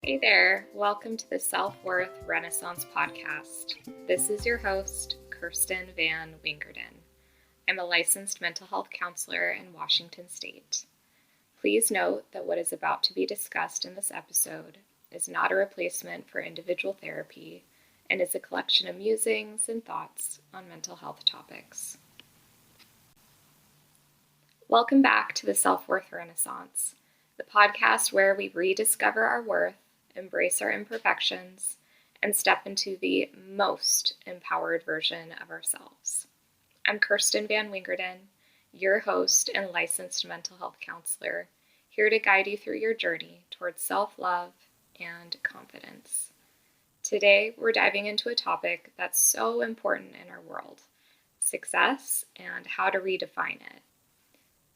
Hey there, welcome to the Self-Worth Renaissance podcast. This is your host, Kirsten Van Wingerden. I'm a licensed mental health counselor in Washington State. Please note that what is about to be discussed in this episode is not a replacement for individual therapy and is a collection of musings and thoughts on mental health topics. Welcome back to the Self-Worth Renaissance, the podcast where we rediscover our worth, embrace our imperfections, and step into the most empowered version of ourselves. I'm Kirsten Van Wingerden, your host and licensed mental health counselor, here to guide you through your journey towards self-love and confidence. Today, we're diving into a topic that's so important in our world, success and how to redefine it.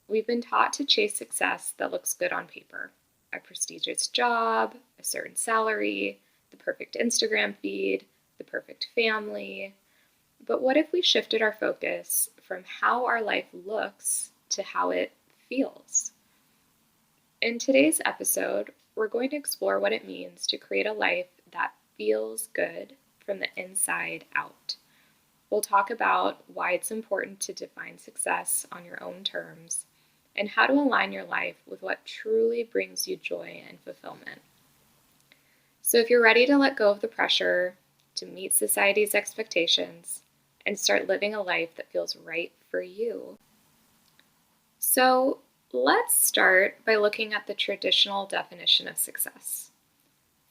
We've been taught to chase success that looks good on paper. A prestigious job, a certain salary, the perfect Instagram feed, the perfect family. But what if we shifted our focus from how our life looks to how it feels? In today's episode, we're going to explore what it means to create a life that feels good from the inside out. We'll talk about why it's important to define success on your own terms, and how to align your life with what truly brings you joy and fulfillment. So if you're ready to let go of the pressure, to meet society's expectations, and start living a life that feels right for you. So let's start by looking at the traditional definition of success.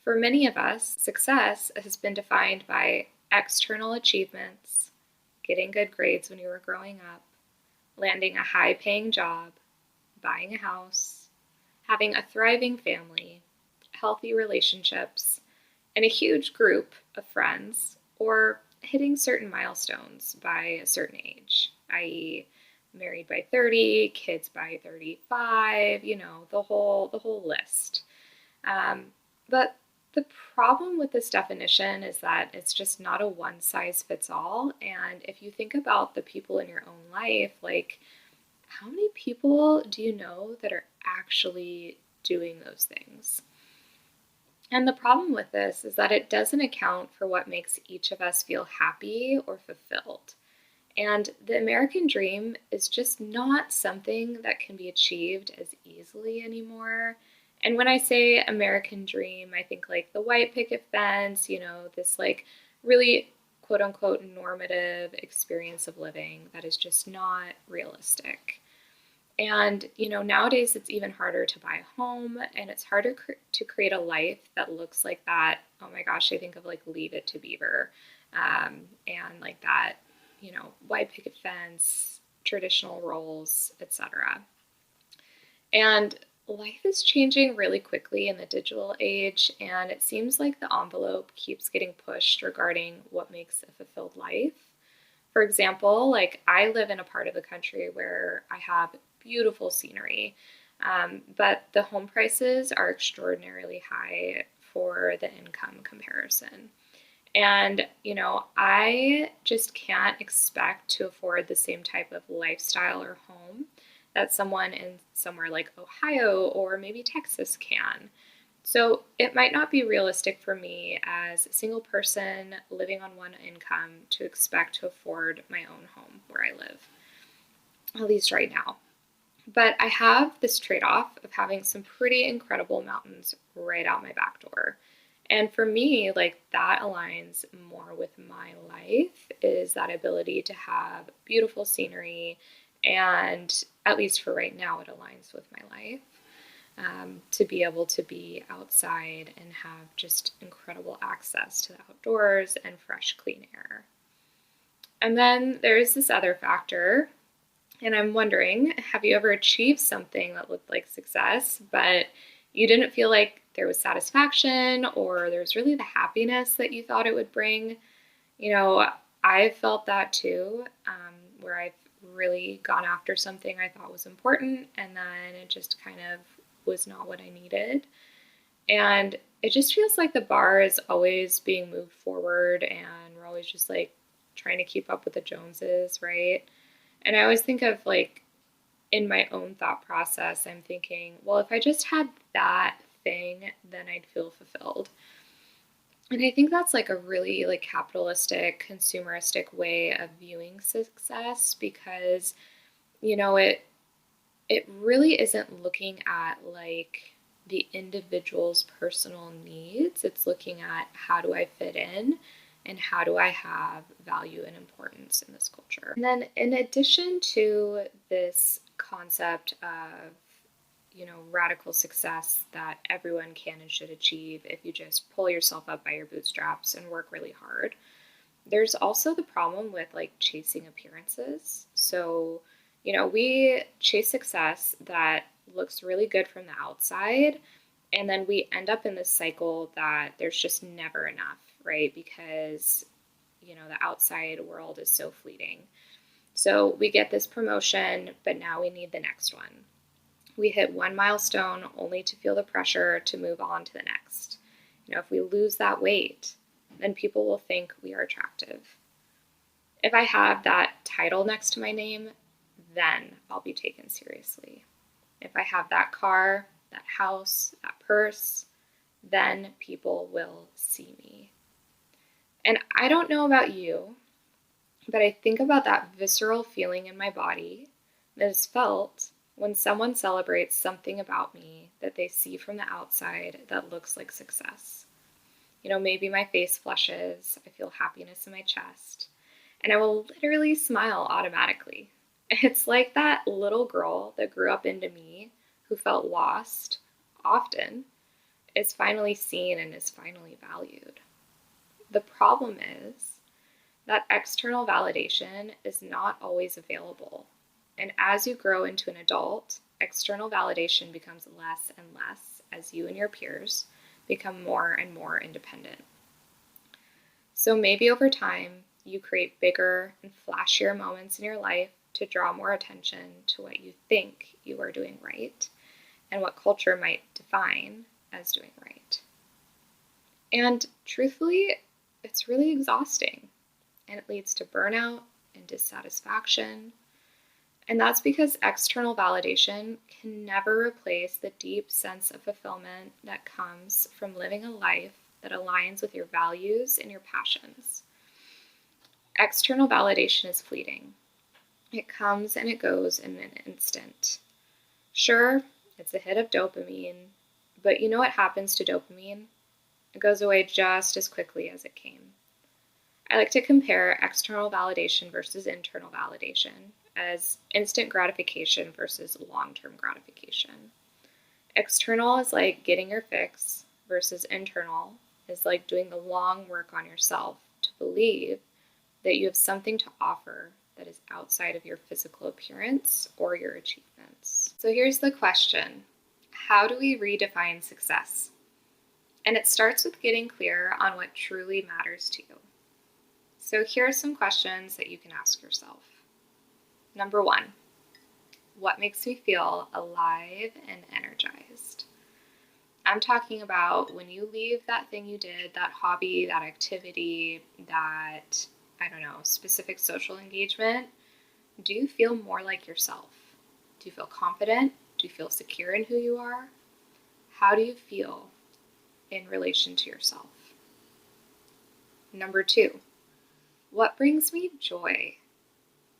For many of us, success has been defined by external achievements, getting good grades when you were growing up, landing a high-paying job, buying a house, having a thriving family, healthy relationships, and a huge group of friends, or hitting certain milestones by a certain age, i.e. married by 30, kids by 35, the whole list. But the problem with this definition is that it's just not a one-size-fits-all, and if you think about the people in your own life, how many people do you know that are actually doing those things? And the problem with this is that it doesn't account for what makes each of us feel happy or fulfilled. And the American dream is just not something that can be achieved as easily anymore. And when I say American dream, I think the white picket fence, this really quote unquote normative experience of living that is just not realistic. And, nowadays it's even harder to buy a home, and it's harder to create a life that looks like that. Oh my gosh, I think of Leave It to Beaver, and that, white picket fence, traditional roles, etc. And life is changing really quickly in the digital age, and it seems like the envelope keeps getting pushed regarding what makes a fulfilled life. For example, I live in a part of the country where I have beautiful scenery, but the home prices are extraordinarily high for the income comparison. And, I just can't expect to afford the same type of lifestyle or home that someone in somewhere like Ohio or maybe Texas can. So it might not be realistic for me as a single person living on one income to expect to afford my own home where I live, at least right now. But I have this trade-off of having some pretty incredible mountains right out my back door. And for me, that aligns more with my life, is that ability to have beautiful scenery, and at least for right now, it aligns with my life. To be able to be outside and have just incredible access to the outdoors and fresh, clean air. And then there's this other factor, and I'm wondering, have you ever achieved something that looked like success, but you didn't feel like there was satisfaction or there's really the happiness that you thought it would bring? I've felt that too, where I've really gone after something I thought was important, and then it just kind of was not what I needed. And it just feels like the bar is always being moved forward, and we're always just trying to keep up with the Joneses, right? And I always think of in my own thought process, I'm thinking, well, if I just had that thing, then I'd feel fulfilled. And I think that's like a really like capitalistic, consumeristic way of viewing success because, it really isn't looking at like the individual's personal needs. It's looking at how do I fit in and how do I have value and importance in this culture. And then in addition to this concept of, radical success that everyone can and should achieve if you just pull yourself up by your bootstraps and work really hard, there's also the problem with like chasing appearances. So, we chase success that looks really good from the outside, and then we end up in this cycle that there's just never enough, right? Because, the outside world is so fleeting. So we get this promotion, but now we need the next one. We hit one milestone only to feel the pressure to move on to the next. If we lose that weight, then people will think we are attractive. If I have that title next to my name, then I'll be taken seriously. If I have that car, that house, that purse, then people will see me. And I don't know about you, but I think about that visceral feeling in my body that is felt when someone celebrates something about me that they see from the outside that looks like success. Maybe my face flushes, I feel happiness in my chest, and I will literally smile automatically. It's like that little girl that grew up into me who felt lost often is finally seen and is finally valued. The problem is that external validation is not always available. And as you grow into an adult, external validation becomes less and less as you and your peers become more and more independent. So maybe over time, you create bigger and flashier moments in your life to draw more attention to what you think you are doing right and what culture might define as doing right. And truthfully, it's really exhausting, and it leads to burnout and dissatisfaction. And that's because external validation can never replace the deep sense of fulfillment that comes from living a life that aligns with your values and your passions. External validation is fleeting. It comes and it goes in an instant. Sure, it's a hit of dopamine, but you know what happens to dopamine? It goes away just as quickly as it came. I like to compare external validation versus internal validation as instant gratification versus long-term gratification. External is like getting your fix versus internal is like doing the long work on yourself to believe that you have something to offer that is outside of your physical appearance or your achievements. So here's the question: how do we redefine success? And it starts with getting clear on what truly matters to you. So here are some questions that you can ask yourself. Number 1, what makes me feel alive and energized? I'm talking about when you leave that thing you did, that hobby, that activity, that, specific social engagement, do you feel more like yourself? Do you feel confident? Do you feel secure in who you are? How do you feel in relation to yourself? Number 2, what brings me joy?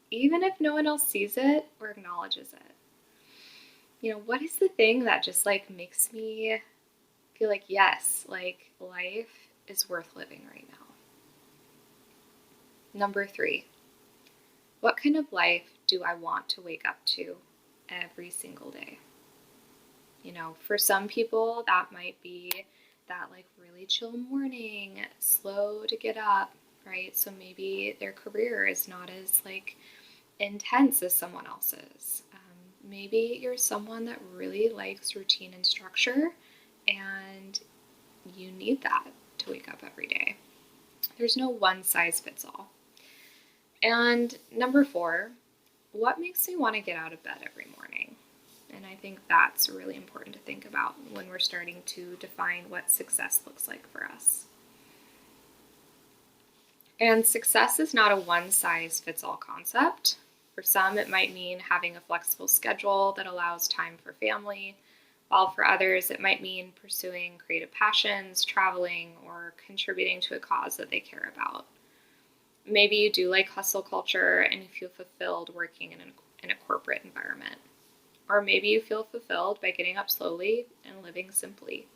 Even if no one else sees it or acknowledges it. What is the thing that just makes me feel like, yes, life is worth living right now? Number 3, what kind of life do I want to wake up to every single day? For some people, that might be that really chill morning, slow to get up, right? So maybe their career is not as intense as someone else's. Maybe you're someone that really likes routine and structure, and you need that to wake up every day. There's no one size fits all. And number 4, what makes me want to get out of bed every morning? And I think that's really important to think about when we're starting to define what success looks like for us. And success is not a one-size-fits-all concept. For some, it might mean having a flexible schedule that allows time for family, while for others it might mean pursuing creative passions, traveling, or contributing to a cause that they care about. Maybe you do like hustle culture and you feel fulfilled working in a corporate environment. Or maybe you feel fulfilled by getting up slowly and living simply.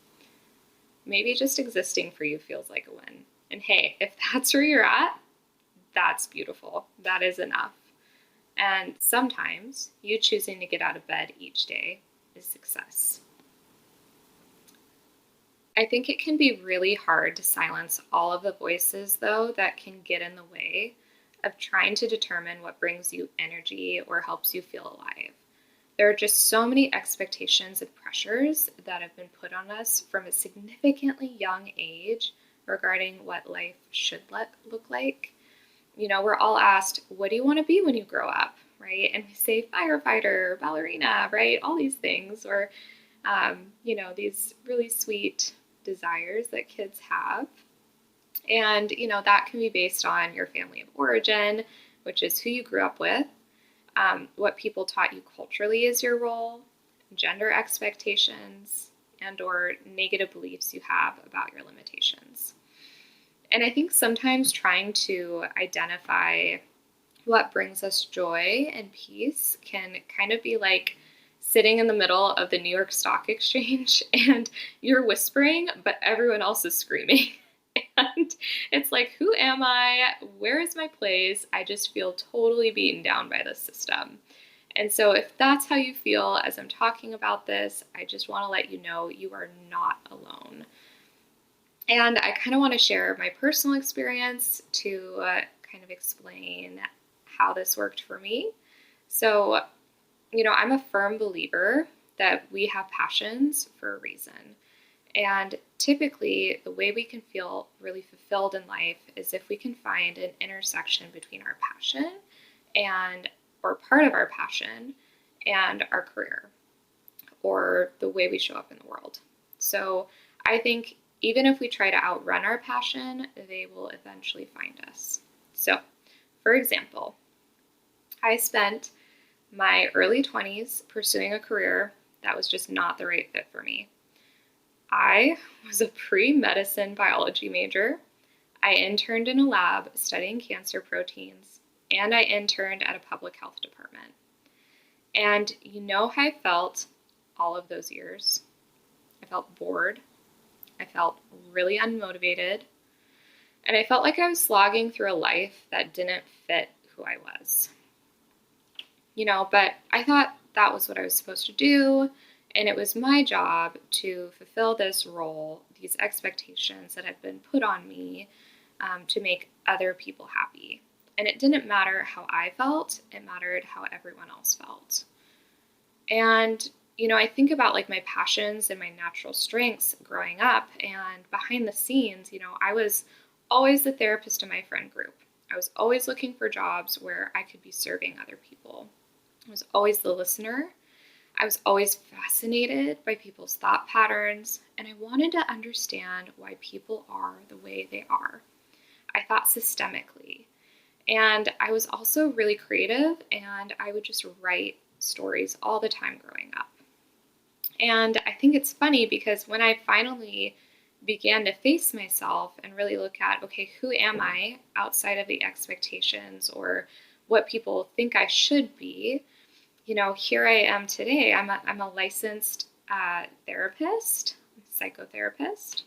Maybe just existing for you feels like a win. And hey, if that's where you're at, that's beautiful. That is enough. And sometimes you choosing to get out of bed each day is success. I think it can be really hard to silence all of the voices, though, that can get in the way of trying to determine what brings you energy or helps you feel alive. There are just so many expectations and pressures that have been put on us from a significantly young age regarding what life should look like. You know, we're all asked, what do you want to be when you grow up, right? And we say firefighter, ballerina, right? All these things, or, these really sweet desires that kids have. And, that can be based on your family of origin, which is who you grew up with, what people taught you culturally is your role, gender expectations, and or negative beliefs you have about your limitations. And I think sometimes trying to identify what brings us joy and peace can kind of be like sitting in the middle of the New York Stock Exchange and you're whispering, but everyone else is screaming. And it's like, who am I? Where is my place? I just feel totally beaten down by the system. And so if that's how you feel as I'm talking about this, I just want to let you know you are not alone. And I kind of want to share my personal experience to kind of explain how this worked for me. So, I'm a firm believer that we have passions for a reason. And typically, the way we can feel really fulfilled in life is if we can find an intersection between our passion or part of our passion and our career or the way we show up in the world. So I think even if we try to outrun our passion, they will eventually find us. So, for example, I spent my early 20s pursuing a career that was just not the right fit for me. I was a pre-medicine biology major. I interned in a lab studying cancer proteins, and I interned at a public health department. And you know how I felt all of those years? I felt bored. I felt really unmotivated. And I felt like I was slogging through a life that didn't fit who I was. But I thought that was what I was supposed to do. And it was my job to fulfill this role, these expectations that had been put on me to make other people happy. And it didn't matter how I felt, it mattered how everyone else felt. And, I think about like my passions and my natural strengths growing up, and behind the scenes, I was always the therapist in my friend group. I was always looking for jobs where I could be serving other people. I was always the listener. I was always fascinated by people's thought patterns, and I wanted to understand why people are the way they are. I thought systemically, and I was also really creative, and I would just write stories all the time growing up. And I think it's funny because when I finally began to face myself and really look at, okay, who am I outside of the expectations or what people think I should be, here I am today. I'm a licensed therapist, psychotherapist.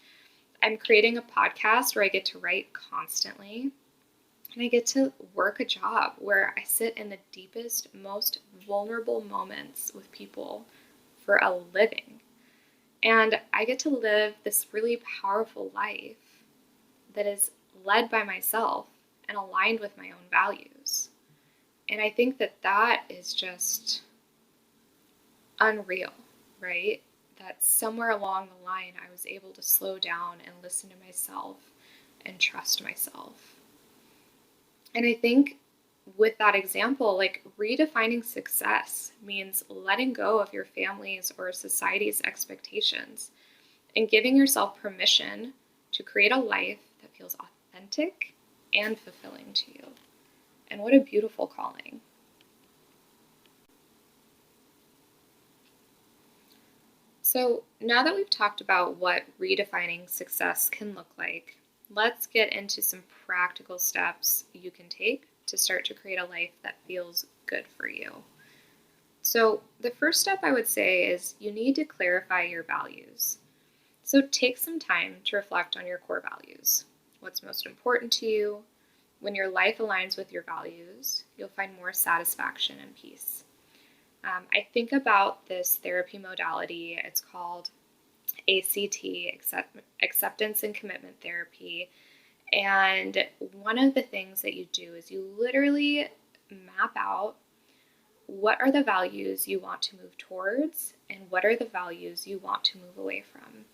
I'm creating a podcast where I get to write constantly. And I get to work a job where I sit in the deepest, most vulnerable moments with people for a living. And I get to live this really powerful life that is led by myself and aligned with my own values. And I think that is just unreal, right? That somewhere along the line, I was able to slow down and listen to myself and trust myself. And I think with that example, like redefining success means letting go of your family's or society's expectations and giving yourself permission to create a life that feels authentic and fulfilling to you. And what a beautiful calling. So So now that we've talked about what redefining success can look like, let's get into some practical steps you can take to start to create a life that feels good for you. So the first step I would say is you need to clarify your values. So take some time to reflect on your core values. What's most important to you? When your life aligns with your values, you'll find more satisfaction and peace. I think about this therapy modality. It's called ACT, Acceptance and Commitment Therapy. And one of the things that you do is you literally map out what are the values you want to move towards and what are the values you want to move away from.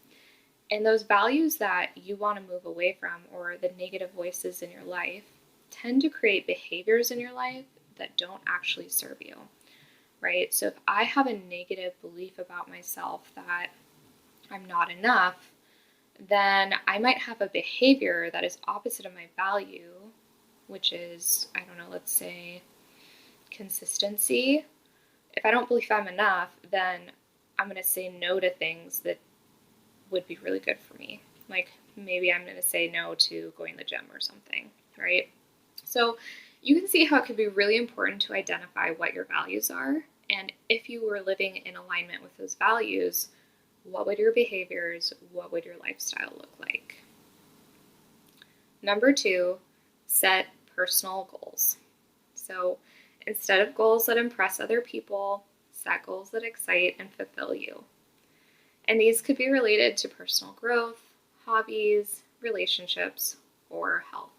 And those values that you want to move away from, or the negative voices in your life, tend to create behaviors in your life that don't actually serve you, right? So if I have a negative belief about myself that I'm not enough, then I might have a behavior that is opposite of my value, which is, I don't know, let's say consistency. If I don't believe I'm enough, then I'm going to say no to things that would be really good for me. Like maybe I'm going to say no to going to the gym or something, right? So you can see how it could be really important to identify what your values are. And if you were living in alignment with those values, what would your behaviors, what would your lifestyle look like? Number 2, set personal goals. So instead of goals that impress other people, set goals that excite and fulfill you. And these could be related to personal growth, hobbies, relationships, or health.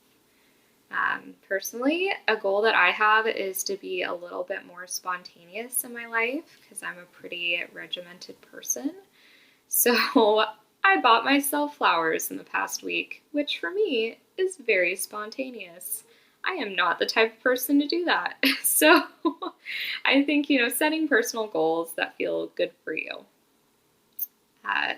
Personally, a goal that I have is to be a little bit more spontaneous in my life because I'm a pretty regimented person. So I bought myself flowers in the past week, which for me is very spontaneous. I am not the type of person to do that. So I think, setting personal goals that feel good for you.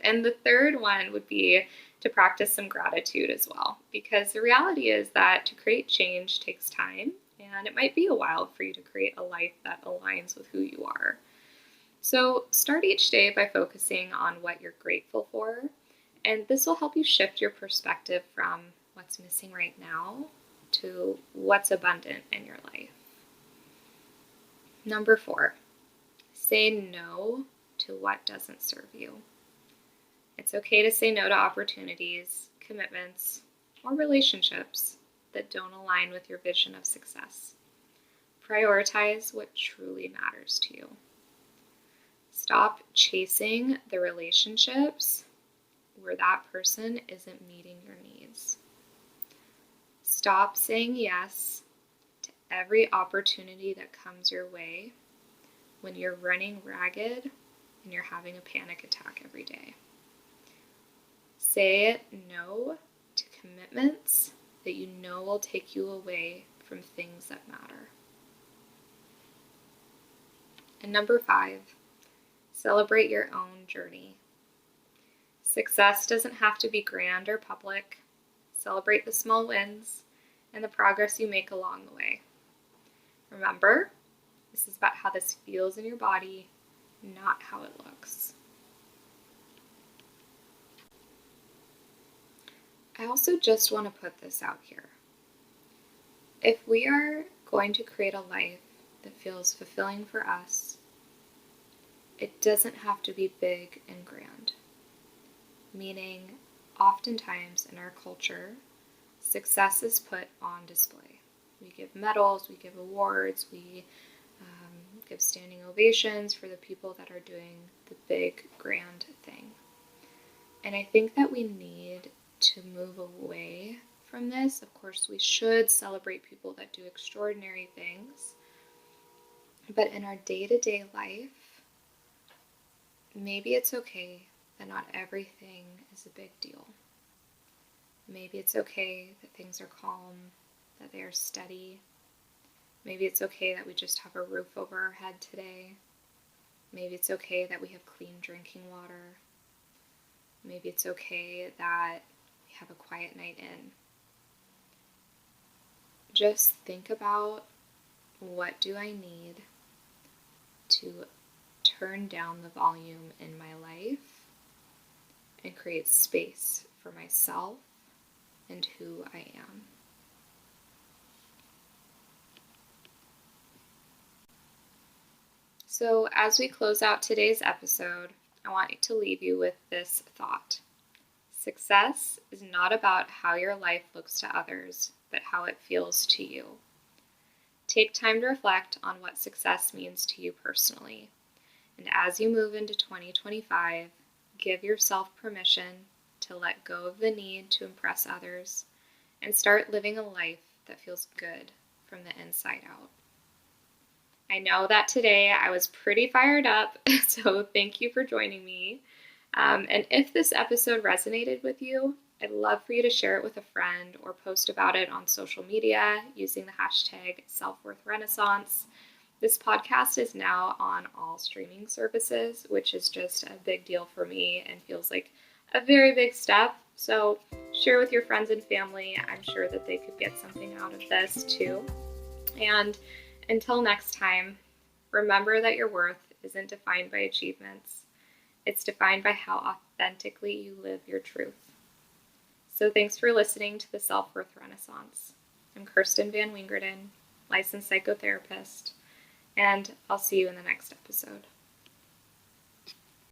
And the third one would be to practice some gratitude as well, because the reality is that to create change takes time, and it might be a while for you to create a life that aligns with who you are. So start each day by focusing on what you're grateful for, and this will help you shift your perspective from what's missing right now to what's abundant in your life. Number 4, say no to what doesn't serve you. It's okay to say no to opportunities, commitments, or relationships that don't align with your vision of success. Prioritize what truly matters to you. Stop chasing the relationships where that person isn't meeting your needs. Stop saying yes to every opportunity that comes your way when you're running ragged and you're having a panic attack every day. Say no to commitments that you know will take you away from things that matter. And number 5, celebrate your own journey. Success doesn't have to be grand or public. Celebrate the small wins and the progress you make along the way. Remember, this is about how this feels in your body, not how it looks. I also just want to put this out here. If we are going to create a life that feels fulfilling for us, it doesn't have to be big and grand. Meaning, oftentimes in our culture, success is put on display. We give medals, we give awards, we give standing ovations for the people that are doing the big, grand thing. And I think that we need to move away from this. Of course, we should celebrate people that do extraordinary things. But in our day-to-day life, maybe it's okay that not everything is a big deal. Maybe it's okay that things are calm, that they are steady. Maybe it's okay that we just have a roof over our head today. Maybe it's okay that we have clean drinking water. Maybe it's okay that we have a quiet night in. Just think about, what do I need to turn down the volume in my life and create space for myself and who I am. So as we close out today's episode, I want to leave you with this thought. Success is not about how your life looks to others, but how it feels to you. Take time to reflect on what success means to you personally. And as you move into 2025, give yourself permission to let go of the need to impress others and start living a life that feels good from the inside out. I know that today I was pretty fired up, so thank you for joining me. And if this episode resonated with you, I'd love for you to share it with a friend or post about it on social media using the hashtag selfworthrenaissance. This podcast is now on all streaming services, which is just a big deal for me and feels like a very big step. So share with your friends and family. I'm sure that they could get something out of this too. And until next time, remember that your worth isn't defined by achievements. It's defined by how authentically you live your truth. So thanks for listening to the Self-Worth Renaissance. I'm Kirsten Van Wingerden, licensed psychotherapist, and I'll see you in the next episode.